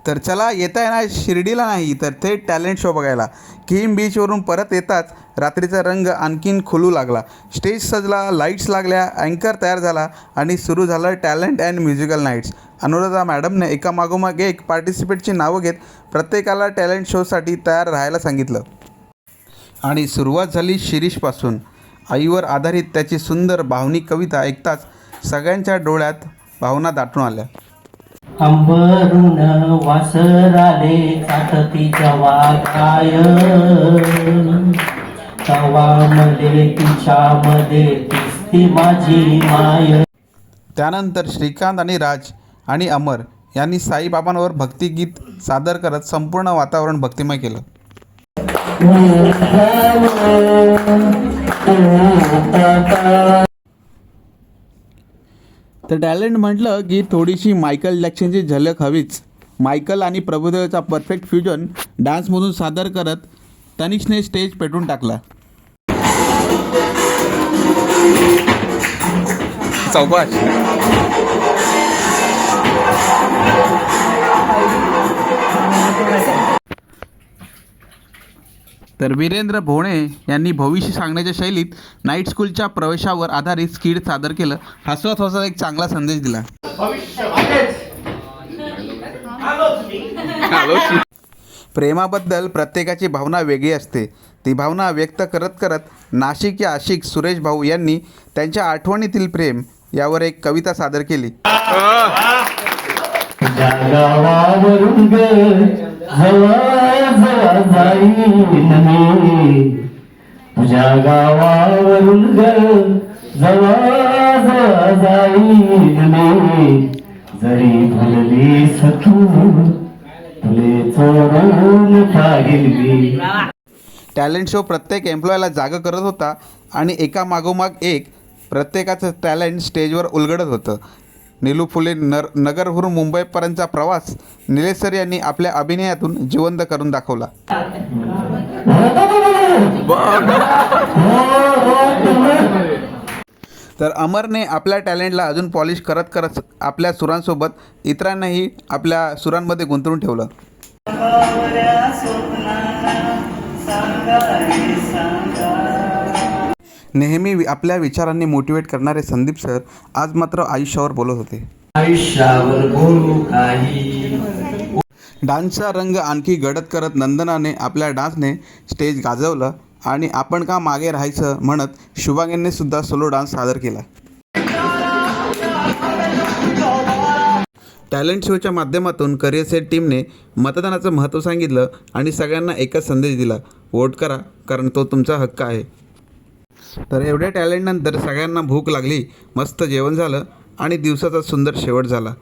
तर चला येता येणार शिर्डीला नाही तर थेट टॅलेंट शो बघायला. किम बीचवरून परत येताच रात्रीचा रंग आणखीन खुलू लागला. स्टेज सजला, लाईट्स लागल्या, अँकर तयार झाला आणि सुरू झालं talent and musical nights. Anuradha मॅडमने एका मागोमाग एक पार्टिसिपेटची नावं घेत प्रत्येकाला टॅलेंट शोसाठी तयार राहायला सांगितलं. आणि सुरुवात झाली शिरीषपासून. आईवर आधारित त्याची सुंदर भावनिक कविता ऐकताच सगळ्यांच्या डोळ्यात भावना दाटून आल्या. अंबरून वासराले चाटती जवा काय, तवामध्ये तिच्यामध्ये दिसती माझी माय. त्यानंतर श्रीकांत आणि राज आणि अमर यांनी साईबाबांवर भक्तिगीत सादर करत संपूर्ण वातावरण भक्तिमय केलं. तर टॅलेंट म्हटलं की थोडीशी मायकल जॅक्सनची झलक हवीच. मायकल आणि प्रभुदेवाचा परफेक्ट फ्युजन डान्समधून सादर करत तनिषने स्टेज पेटून टाकला. चौपाश. तर वीरेंद्र भोणे यांनी भविष्य सांगण्याच्या शैलीत नाईट स्कूलच्या प्रवेशावर आधारित स्किट सादर केलं. हसवत हसवत एक चांगला संदेश दिला. प्रेमाबद्दल प्रत्येकाची भावना वेगळी असते. ती भावना व्यक्त करत करत नाशिक या आशिक सुरेश भाऊ यांनी त्यांच्या आठवणीतील प्रेम यावर एक कविता सादर केली. तुझ्या गावावरून जवा जाईन मी, जरी भरलीस तू तुले चोरून पाहिली. टॅलेंट शो प्रत्येक एम्प्लॉयला जागा करत होता आणि एका मागोमाग एक प्रत्येकाचं टॅलेंट स्टेजवर उलगडत होतं. नीलू फुले नगरहून मुंबईपर्यंतचा प्रवास निलेश सर यांनी आपल्या अभिनयातून जिवंत करून दाखवला. तर अमरने आपल्या टॅलेंटला अजून पॉलिश करत करत आपल्या सुरांसोबत इतरांनाही आपल्या सुरांमध्ये गुंतवून ठेवलं. नेहमी आपल्या विचारांनी मोटिवेट करणारे संदीप सर आज मात्र आयुष्यावर बोलत होते. आयुष्यावर बोलू काही. डान्सचा रंग आणखी गडद करत नंदनाने आपल्या डान्सने स्टेज गाजवलं आणि आपण का मागे राहायचं म्हणत शुभांगीने सुद्धा सोलो डान्स सादर केला. टॅलेंट शोच्या माध्यमातून करिअर सेट टीमने मतदानाचं महत्त्व सांगितलं आणि सगळ्यांना एकच संदेश दिला, वोट करा कारण तो तुमचा हक्क आहे. तर एवढ्या टॅलेंटनंतर सगळ्यांना भूक लागली, मस्त जेवण झालं आणि दिवसाचा सुंदर शेवट झाला.